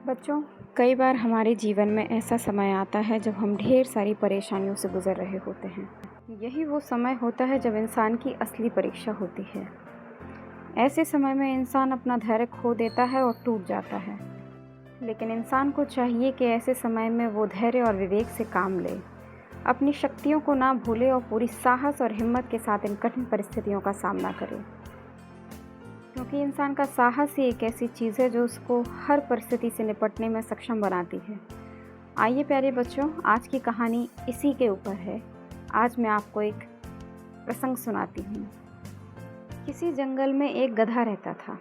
बच्चों, कई बार हमारे जीवन में ऐसा समय आता है जब हम ढेर सारी परेशानियों से गुजर रहे होते हैं। यही वो समय होता है जब इंसान की असली परीक्षा होती है। ऐसे समय में इंसान अपना धैर्य खो देता है और टूट जाता है। लेकिन इंसान को चाहिए कि ऐसे समय में वो धैर्य और विवेक से काम ले, अपनी शक्तियों को ना भूले और पूरी साहस और हिम्मत के साथ इन कठिन परिस्थितियों का सामना करे। क्योंकि इंसान का साहस ही एक ऐसी चीज़ है जो उसको हर परिस्थिति से निपटने में सक्षम बनाती है। आइए प्यारे बच्चों, आज की कहानी इसी के ऊपर है। आज मैं आपको एक प्रसंग सुनाती हूँ। किसी जंगल में एक गधा रहता था।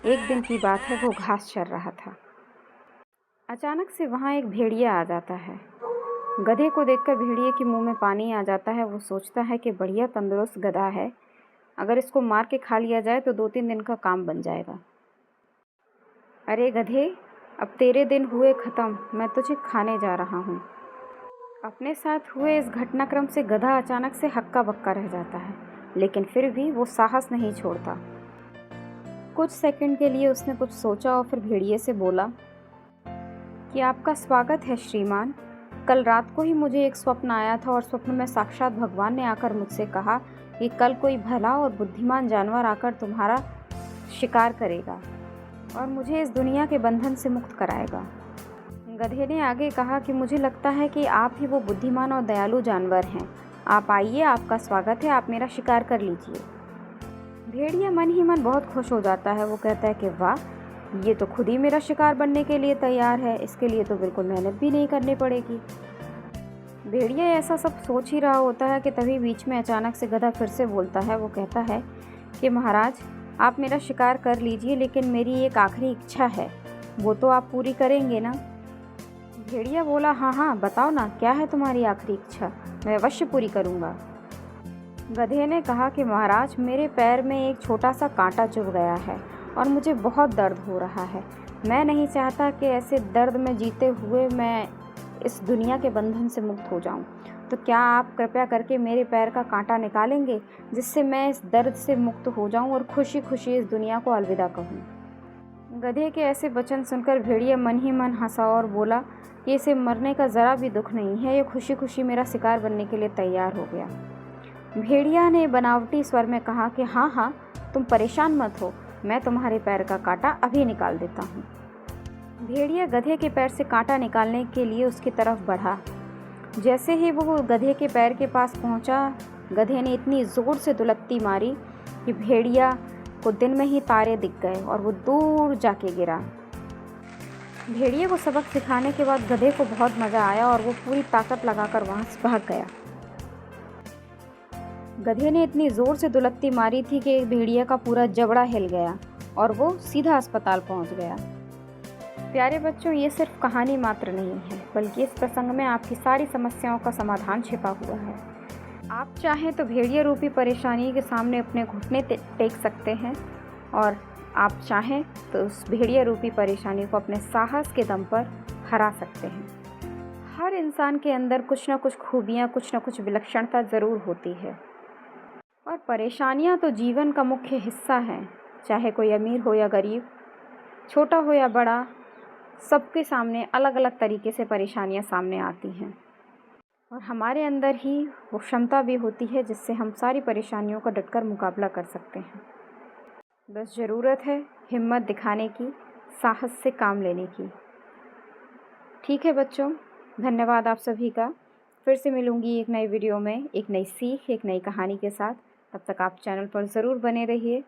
एक दिन की बात है, वो घास चर रहा था। अचानक से वहाँ एक भेड़िया आ जाता है। गधे को देखकर भेड़िए के मुंह में पानी आ जाता है। वो सोचता है कि बढ़िया तंदुरुस्त गधा है, अगर इसको मार के खा लिया जाए तो 2-3 दिन का काम बन जाएगा। अरे गधे, अब तेरे दिन हुए ख़त्म, मैं तुझे खाने जा रहा हूँ। अपने साथ हुए इस घटनाक्रम से गधा अचानक से हक्का बक्का रह जाता है, लेकिन फिर भी वो साहस नहीं छोड़ता। कुछ सेकंड के लिए उसने कुछ सोचा और फिर भेड़िए से बोला कि आपका स्वागत है श्रीमान। कल रात को ही मुझे एक स्वप्न आया था और स्वप्न में साक्षात भगवान ने आकर मुझसे कहा कि कल कोई भला और बुद्धिमान जानवर आकर तुम्हारा शिकार करेगा और मुझे इस दुनिया के बंधन से मुक्त कराएगा। गधे ने आगे कहा कि मुझे लगता है कि आप ही वो बुद्धिमान और दयालु जानवर हैं। आप आइए, आपका स्वागत है, आप मेरा शिकार कर लीजिए। भेड़िया मन ही मन बहुत खुश हो जाता है। वो कहता है कि वाह, ये तो खुद ही मेरा शिकार बनने के लिए तैयार है, इसके लिए तो बिल्कुल मेहनत भी नहीं करनी पड़ेगी। भेड़िया ऐसा सब सोच ही रहा होता है कि तभी बीच में अचानक से गधा फिर से बोलता है। वो कहता है कि महाराज, आप मेरा शिकार कर लीजिए, लेकिन मेरी एक आखिरी इच्छा है, वो तो आप पूरी करेंगे ना? भेड़िया बोला, हाँ हाँ, बताओ ना, क्या है तुम्हारी आखिरी इच्छा, मैं अवश्य पूरी करूँगा। गधे ने कहा कि महाराज, मेरे पैर में एक छोटा सा कांटा चुभ गया है और मुझे बहुत दर्द हो रहा है। मैं नहीं चाहता कि ऐसे दर्द में जीते हुए मैं इस दुनिया के बंधन से मुक्त हो जाऊं। तो क्या आप कृपया करके मेरे पैर का कांटा निकालेंगे, जिससे मैं इस दर्द से मुक्त हो जाऊं और खुशी खुशी इस दुनिया को अलविदा कहूं। गधे के ऐसे वचन सुनकर भेड़िया मन ही मन हंसा और बोला कि इसे मरने का ज़रा भी दुख नहीं है, ये खुशी खुशी मेरा शिकार बनने के लिए तैयार हो गया। भेड़िया ने बनावटी स्वर में कहा कि हाँ हाँ, तुम परेशान मत हो, मैं तुम्हारे पैर का कांटा अभी निकाल देता हूँ। भेड़िया गधे के पैर से कांटा निकालने के लिए उसकी तरफ बढ़ा। जैसे ही वो गधे के पैर के पास पहुंचा, गधे ने इतनी ज़ोर से दुलत्ती मारी कि भेड़िया को दिन में ही तारे दिख गए और वो दूर जाके गिरा। भेड़िए को सबक सिखाने के बाद गधे को बहुत मज़ा आया और वो पूरी ताकत लगाकर वहाँ से भाग गया। गधे ने इतनी ज़ोर से दुलत्ती मारी थी कि भेड़िया का पूरा जबड़ा हिल गया और वो सीधा अस्पताल पहुँच गया। प्यारे बच्चों, ये सिर्फ कहानी मात्र नहीं है, बल्कि इस प्रसंग में आपकी सारी समस्याओं का समाधान छिपा हुआ है। आप चाहें तो भेड़िया रूपी परेशानी के सामने अपने घुटने टेक सकते हैं और आप चाहें तो उस भेड़िया रूपी परेशानी को अपने साहस के दम पर हरा सकते हैं। हर इंसान के अंदर कुछ ना कुछ खूबियाँ, कुछ ना कुछ विलक्षणता ज़रूर होती है और परेशानियाँ तो जीवन का मुख्य हिस्सा हैं। चाहे कोई अमीर हो या गरीब, छोटा हो या बड़ा, सबके सामने अलग अलग तरीके से परेशानियां सामने आती हैं और हमारे अंदर ही वो क्षमता भी होती है जिससे हम सारी परेशानियों का डटकर मुकाबला कर सकते हैं। बस ज़रूरत है हिम्मत दिखाने की, साहस से काम लेने की। ठीक है बच्चों, धन्यवाद आप सभी का। फिर से मिलूँगी एक नई वीडियो में, एक नई सीख, एक नई कहानी के साथ। तब तक आप चैनल पर ज़रूर बने रहिए,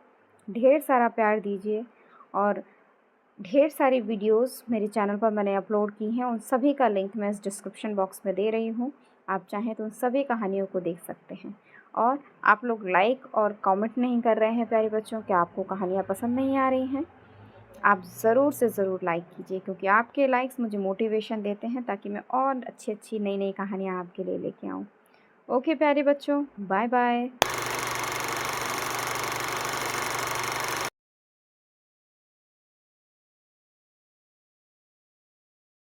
ढेर सारा प्यार दीजिए और ढेर सारी वीडियोस मेरे चैनल पर मैंने अपलोड की हैं, उन सभी का लिंक मैं इस डिस्क्रिप्शन बॉक्स में दे रही हूँ। आप चाहें तो उन सभी कहानियों को देख सकते हैं। और आप लोग लाइक और कमेंट नहीं कर रहे हैं प्यारे बच्चों, क्या आपको कहानियाँ पसंद नहीं आ रही हैं? आप ज़रूर से ज़रूर लाइक कीजिए, क्योंकि आपके लाइक्स मुझे मोटिवेशन देते हैं ताकि मैं और अच्छी अच्छी नई नई कहानियाँ आपके लिए लेके आऊँ। ओके प्यारे बच्चों, बाय बाय।